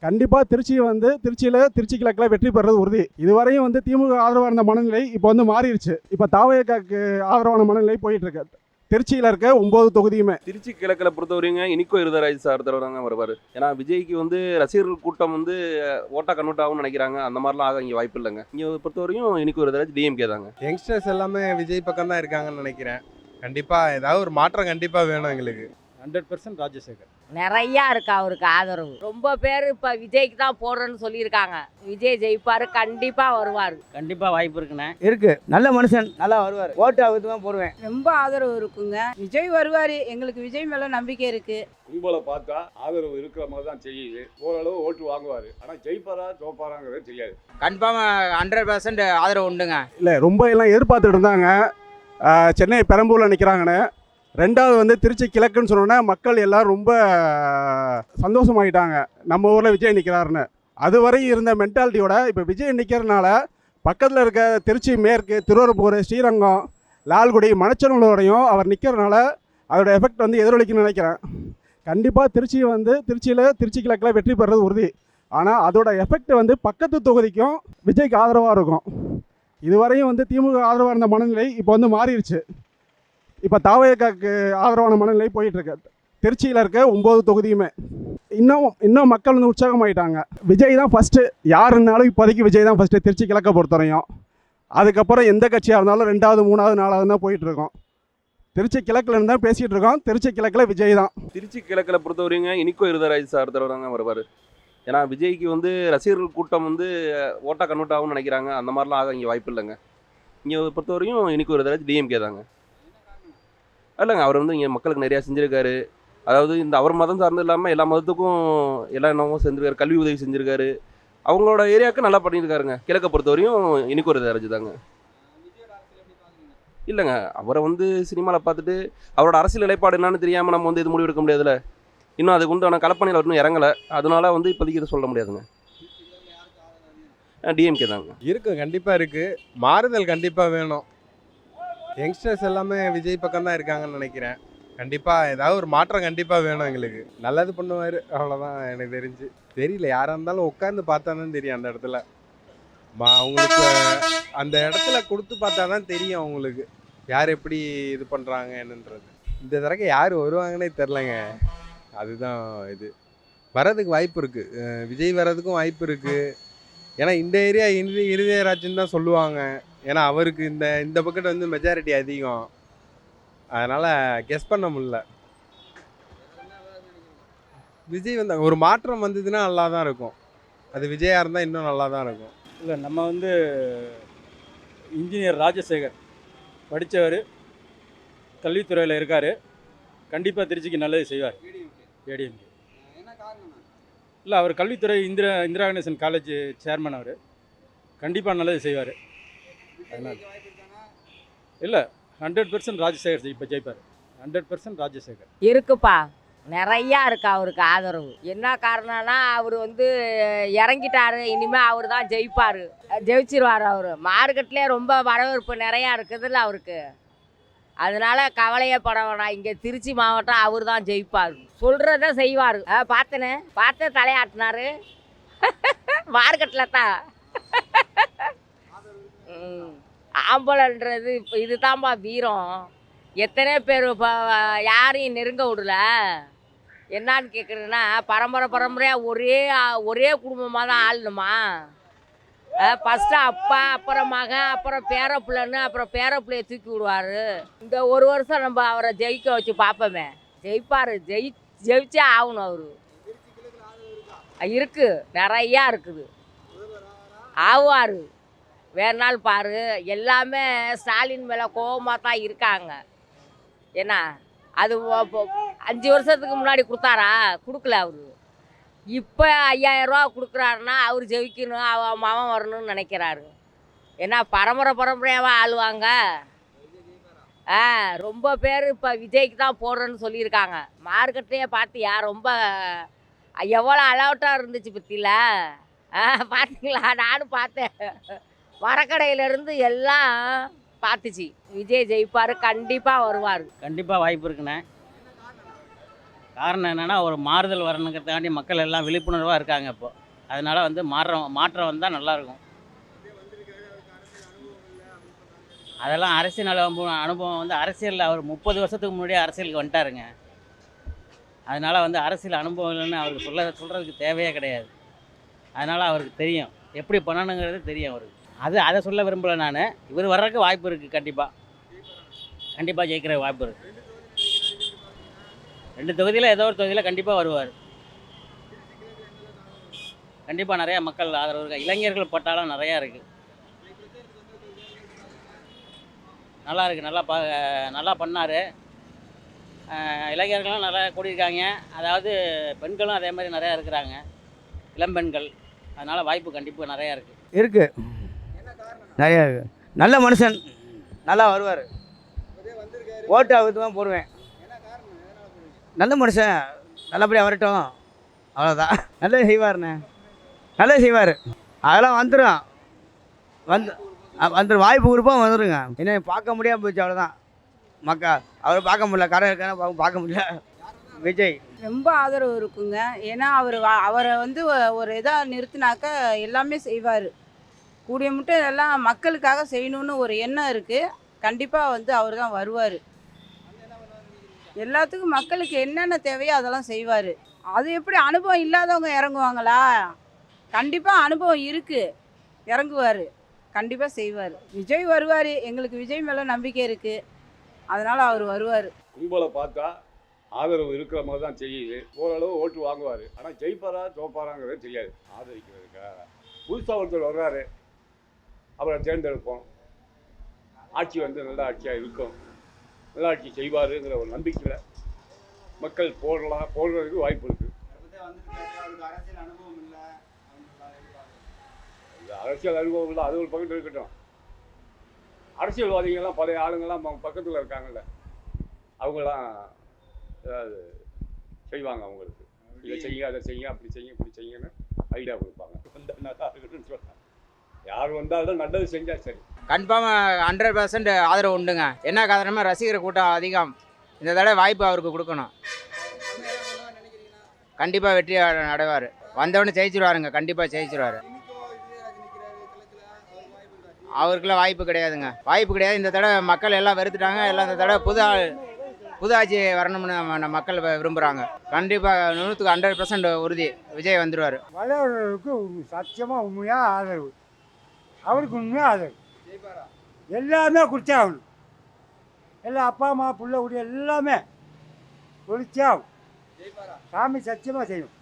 கண்டிப்பாக திருச்சியில் திருச்சி கிழக்கில் வெற்றி பெறுறது உறுதி. இதுவரையும் திமுக ஆதரவாக இருந்த மனநிலை இப்போ மாறிடுச்சு. இப்போ தாவேகாக்கு ஆதரவான மனநிலை போயிட்டு இருக்கு. திருச்சியில் இருக்க 9 தொகுதியுமே. திருச்சி கிழக்கில் பொறுத்தவரைங்க இனிக்கோ இருதராஜ் சார் தாங்க வருவார். ஏன்னா விஜய்க்கு ரசிகர்கள் கூட்டம் ஓட்டா கன்வெர்ட் ஆகும்னு நினைக்கிறாங்க. அந்த மாதிரிலாம் ஆக இங்கே வாய்ப்பு இல்லைங்க. இங்கே பொறுத்தவரையும் இனிக்கோ இருதராஜ் டிஎம்கே தாங்க. யங்ஸ்டர்ஸ் எல்லாமே விஜய் பக்கம் தான் இருக்காங்கன்னு நினைக்கிறேன். கண்டிப்பாக ஏதாவது ஒரு மாற்றம் கண்டிப்பாக வேணும் எங்களுக்கு. 100% ராஜசேகர். நிறையா இருக்கு அவருக்கு ஆதரவு. ரொம்ப பேர் இப்போ விஜய்க்கு தான் போடுறேன்னு சொல்லியிருக்காங்க. விஜய் ஜெயிப்பார், கண்டிப்பாக வருவார். கண்டிப்பாக வாய்ப்பு இருக்குண்ணே. இருக்கு. நல்ல மனுஷன், நல்லா வருவார். ஓட்டு அவருக்கு தான் போடுவேன். ரொம்ப ஆதரவு இருக்குங்க. விஜய் வருவார். எங்களுக்கு விஜய் மேலே நம்பிக்கை இருக்கு. கும்பலை பார்த்தா ஆதரவு இருக்கிற மாதிரி தான் தெரியுது. ஓரளவு ஓட்டு வாங்குவார். ஆனால் ஜெயிப்பாரா தோப்பாராங்கிறது தெரியாது. கன்ஃபார்மாக 100% ஆதரவு உண்டுங்க. இல்லை, ரொம்ப எல்லாம் எதிர்பார்த்துட்டு இருந்தாங்க சென்னை பெரம்பூரில் நிற்கிறாங்கன்னு. ரெண்டாவது திருச்சி கிழக்குன்னு சொன்னோன்னே மக்கள் எல்லாம் ரொம்ப சந்தோஷமாயிட்டாங்க, நம்ம ஊரில் விஜய் நிற்கிறாருன்னு. அதுவரை இருந்த மென்டாலிட்டியோட இப்போ விஜய் நிற்கிறதுனால பக்கத்தில் இருக்க திருச்சி மேற்கு, திருவரப்பூர், ஸ்ரீரங்கம், லால்குடி, மணச்சநல்லூரையும் அவர் நிற்கிறதுனால அதோட எஃபெக்ட் எதிரொலிக்குன்னு நினைக்கிறேன். கண்டிப்பாக திருச்சியில் திருச்சி கிழக்கில் வெற்றி பெறுறது உறுதி. ஆனால் அதோட எஃபெக்ட் பக்கத்து தொகுதிக்கும் விஜய்க்கு ஆதரவாக இருக்கும். இதுவரையும் திமுக ஆதரவாக இருந்த மனநிலை இப்போ மாறிடுச்சு. இப்போ தாவேகாக்கு ஆதரவான மனநிலை போயிட்டுருக்கு. திருச்சியில் இருக்க 9 தொகுதியுமே. இன்னும் மக்கள் உற்சாகமாயிட்டாங்க. விஜய் தான் ஃபஸ்ட்டு. யாருன்னாலும் இப்போதைக்கு விஜய் தான் ஃபஸ்ட்டு திருச்சி கிழக்க பொறுத்தவரையும். அதுக்கப்புறம் எந்த கட்சியாக இருந்தாலும் 2வது 3வது 4வது தான் போயிட்டுருக்கோம். திருச்சி கிழக்கில் இருந்து தான் பேசிகிட்டு இருக்கோம். திருச்சி கிழக்கில் விஜய் தான். திருச்சி கிழக்கில் பொறுத்தவரைங்க இனிக்கோ இருதராஜ் சார் தாங்க வருவார். ஏன்னா விஜய்க்கு ரசிகர்கள் கூட்டம் ஓட்டா கன்வெர்ட் ஆகும்னு நினைக்கிறாங்க. அந்த மாதிரிலாம் ஆக இங்கே வாய்ப்பு இல்லைங்க. இங்கே பொறுத்தவரையும் இனிக்கோ இருதராஜ் டிஎம்கே தாங்க. இல்லைங்க, அவர் இங்கே மக்களுக்கு நிறையா செஞ்சுருக்காரு. அதாவது அவர் மதம் சார்ந்து இல்லாமல் எல்லா மதத்துக்கும் எல்லா என்னவோ செஞ்சுருக்காரு. கல்வி உதவி செஞ்சுருக்காரு. அவங்களோட ஏரியாவுக்கு நல்லா பண்ணியிருக்காருங்க. கிழக்கை பொறுத்தவரையும் இனிக்கோ இருதராஜ் தாங்க. இல்லைங்க, அவரை சினிமாவில் பார்த்துட்டு அவரோட அரசியல் நிலைப்பாடு என்னன்னு தெரியாமல் நம்ம இது முடிவு எடுக்க முடியாதுல்ல. இன்னும் அதுக்கு உண்டான கலப்பணியில் இன்னும் இறங்கலை. அதனால இப்போதைக்கு இதை சொல்ல முடியாதுங்க. டிஎம்கே தாங்க. இருக்குது, கண்டிப்பாக இருக்குது. மாறுதல் கண்டிப்பாக வேணும். யங்ஸ்டர்ஸ் எல்லாமே விஜய் பக்கம் தான் இருக்காங்கன்னு நினைக்கிறேன். கண்டிப்பாக ஏதாவது ஒரு மாற்றம் கண்டிப்பாக வேணும் எங்களுக்கு. நல்லது பண்ணுவார், அவ்வளோதான் எனக்கு தெரிஞ்சு. தெரியல, யாராக இருந்தாலும் உட்காந்து பார்த்தா தான் தெரியும். அந்த இடத்துல அவங்களுக்கு அந்த இடத்துல கொடுத்து பார்த்தா தான் தெரியும் அவங்களுக்கு யார் எப்படி இது பண்ணுறாங்க என்னன்றது. இந்த தடவை யார் வருவாங்கன்னே தெரிலங்க. அதுதான் இது. வர்றதுக்கு வாய்ப்பு இருக்குது. விஜய் வர்றதுக்கும் வாய்ப்பு இருக்குது. ஏன்னா இந்த ஏரியா இருதயராஜன் தான் சொல்லுவாங்க. ஏன்னா அவருக்கு இந்த பக்கெட் மெஜாரிட்டி அதிகம். அதனால் கெஸ் பண்ண முடியல. விஜய் ஒரு மாற்றம் வந்ததுன்னா நல்லா தான் இருக்கும். அது விஜயாக இருந்தால் இன்னும் நல்லா தான் இருக்கும். இல்லை, நம்ம இன்ஜினியர் ராஜசேகர் படித்தவர், கல்வித்துறையில் இருக்கார். கண்டிப்பாக திருச்சிக்கு நல்லது செய்வார். ஏடிஎம்கே. இல்லை, அவர் கல்வித்துறை இந்திரா கணேசன் காலேஜ் சேர்மன். அவர் கண்டிப்பாக நல்லது செய்வார். அதனால் இல்லை, 100% ராஜசேகர் இப்போ ஜெயிப்பார். 100% ராஜசேகர் இருக்குப்பா. நிறையா இருக்கு அவருக்கு ஆதரவு. என்ன காரணம்னா அவர் இறங்கிட்டாரு. இனிமேல் அவர் தான் ஜெயிப்பார், ஜெயிச்சிருவார். அவர் மார்க்கெட்லேயே ரொம்ப வரவேற்பு நிறையா இருக்குதுல்ல அவருக்கு. அதனால கவலையே பட வேணாம். இங்கே திருச்சி மாவட்டம் அவர் தான் ஜெயிப்பார். சொல்கிறத செய்வார். பார்த்து தலையாட்டினார் மார்க்கெட்டில் தான். ஆம்பளைன்றது இப்போ இதுதான்ப்பா வீரம். எத்தனை பேர் இப்போ யாரையும் நெருங்க விடல. என்னான்னு கேட்குறதுன்னா, பரம்பரையாக ஒரே குடும்பமாக தான் ஆளணுமா? ஃபஸ்ட்டு அப்பா, அப்புறம் மகன், அப்புறம் பேரப்பிள்ளைன்னு, அப்புறம் பேரப்பிள்ளையை தூக்கி விடுவார். இந்த ஒரு வருஷம் நம்ம அவரை ஜெயிக்க வச்சு பார்ப்போமே. ஜெயிப்பார். ஜெயிச்சே ஆகணும். அவர் இருக்குது, நிறையா இருக்குது. ஆவார். வேறுநாள் பாரு. எல்லாமே ஸ்டாலின் மேலே கோபமாக தான் இருக்காங்க. ஏன்னா அது 5 வருஷத்துக்கு முன்னாடி கொடுத்தாரா? கொடுக்கல. அவர் இப்போ 5000 ரூபா கொடுக்குறாருன்னா அவர் ஜெயிக்கணும், அவன் மகன் வரணும்னு நினைக்கிறாரு. ஏன்னா பரம்பரையாக ஆளுவாங்க. ரொம்ப பேர் இப்போ விஜய்க்கு தான் போடுறேன்னு சொல்லியிருக்காங்க. மார்க்கெட்லேயே பார்த்தியா? ரொம்ப எவ்வளோ அலவுட்டாக இருந்துச்சு பற்றில. பார்த்தீங்களா? நானும் பார்த்தேன். மரக்கடையிலேருந்து எல்லாம் பார்த்துச்சு. விஜய் ஜெயிப்பார், கண்டிப்பாக வருவார். கண்டிப்பாக வாய்ப்பு இருக்குண்ணே. காரணம் என்னென்னா ஒரு மாறுதல் வரணுங்கிறதுக்காண்டி மக்கள் எல்லாம் விழிப்புணர்வாக இருக்காங்க இப்போ. அதனால் வந்து மாற்றம் வந்தால் நல்லாயிருக்கும். அதெல்லாம் அரசியல் அனுபவம் வந்து அரசியலில் அவர் 30 வருஷத்துக்கு முன்னாடியே அரசியலுக்கு வந்துட்டாருங்க. அதனால் வந்து அரசியல் அனுபவம் இல்லைன்னு அவருக்கு சொல்கிறதுக்கு தேவையே கிடையாது. அதனால் அவருக்கு தெரியும் எப்படி பண்ணணுங்கிறது தெரியும் அவருக்கு. அதை சொல்ல விரும்பலை நான். இவர் வர்றதுக்கு வாய்ப்பு இருக்குது. கண்டிப்பாக ஜெயிக்கிற வாய்ப்பு இருக்குது. 2 தொகுதியில் ஏதோ ஒரு தொகுதியில் கண்டிப்பாக வருவார். கண்டிப்பாக நிறையா மக்கள் ஆதரவு இருக்குது. இளைஞர்கள் பட்டாளம் நிறையா இருக்குது. நல்லா இருக்குது. நல்லா பண்ணார். இளைஞர்களும் நிறையா கூடியிருக்காங்க. அதாவது பெண்களும் அதே மாதிரி நிறையா இருக்கிறாங்க, இளம்பெண்கள். அதனால் வாய்ப்பு கண்டிப்பாக நிறையா இருக்குது. நிறையா இருக்குது. நல்ல மனுஷன், நல்லா வருவார். ஓட்டு அவருக்கு தான் போடுவேன். நல்ல மனுஷன், நல்லபடியாக வரட்டும், அவ்வளோதான். நல்லது செய்வார்ண்ணே, நல்லது செய்வார். அதெல்லாம் வந்துடும். வந்துடும். வாய்ப்பு கொடுப்போம், வந்துடுங்க. என்ன பார்க்க முடியாமல் போச்சு, அவ்வளோதான். அவரை பார்க்க முடியல, கடை இருக்கான பார்க்க முடியல. விஜய் ரொம்ப ஆதரவு இருக்குங்க. ஏன்னா அவரை வந்து ஒரு இதாக நிறுத்தினாக்க எல்லாமே செய்வார். கூடிய மட்டும் எல்லாம் மக்களுக்காக செய்யணும்னு ஒரு எண்ணம் இருக்குது. கண்டிப்பாக வந்து அவர் தான் வருவார். எல்லாத்துக்கும் மக்களுக்கு என்னென்ன தேவையோ அதெல்லாம் செய்வார். அது எப்படி அனுபவம் இல்லாதவங்க இறங்குவாங்களா? கண்டிப்பாக அனுபவம் இருக்குது, இறங்குவார், கண்டிப்பாக செய்வார். விஜய் வருவார். எங்களுக்கு விஜய் மேலே நம்பிக்கை இருக்குது. அதனால் அவர் வருவார். கும்பலை பார்த்தா ஆதரவு இருக்கிற மாதிரி தான் தெரியுது. ஓரளவு ஓட்டு வாங்குவார். ஆனால் ஜெயிப்பாரா தோப்பாராங்கிறது தெரியாது. ஆதரிக்கிறதுக்காக புதுசாக ஒருத்தர் வர்றாரு, அவரை தேர்ந்தெடுப்போம். ஆட்சி வந்து நல்ல ஆட்சியாக இருக்கும், நல்ல ஆட்சி செய்வாருங்கிற ஒரு நம்பிக்கையில் மக்கள் போடுறதுக்கு வாய்ப்பு இருக்குது. அரசியல் அனுபவம் இல்லை, அது ஒரு பக்கத்தில் இருக்கட்டும். அரசியல்வாதிகள்லாம் பழைய ஆளுங்கள்லாம் பக்கத்தில் இருக்காங்கல்ல, அவங்களாம் ஏதாவது செய்வாங்க. அவங்களுக்கு இதை செய்யுங்க, அதை செய்யுங்க, அப்படி செய்யுங்க, இப்படி செய்யுங்கன்னு ஐடியா கொடுப்பாங்க. நல்லா இருக்குன்னு சொல்கிறாங்க. யார் வந்தாலும் நல்லது செஞ்சால் சரி. கன்ஃபார்மாக 100% ஆதரவு உண்டுங்க. என்ன காரணமாக ரசிகர் கூட்டம் அதிகம். இந்த தடவை வாய்ப்பு அவருக்கு கொடுக்கணும். கண்டிப்பாக வெற்றி அடைவார். வந்தவொடனே ஜெயிச்சிருவாருங்க. கண்டிப்பாக ஜெயிச்சிருவார். அவருக்குலாம் வாய்ப்பு கிடையாதுங்க. வாய்ப்பு கிடையாது. இந்த தடவை மக்கள் எல்லாம் வெறுத்துட்டாங்க. எல்லாம் இந்த தடவை புது ஆட்சி வரணும்னு நம்ம மக்கள் விரும்புகிறாங்க. கண்டிப்பாக 100க்கு 100% உறுதி விஜய் வந்துடுவார். வளர்வருக்கு சத்தியமாக உண்மையாக ஆதரவு. அவருக்கு உண்மையாக ஆதரவு. எல்லாமே குடிச்சாகணும். எல்லாம் அப்பா அம்மா பிள்ளை குடி எல்லாமே குடிச்சாகும். சாமி சத்தியமாக செய்யும்.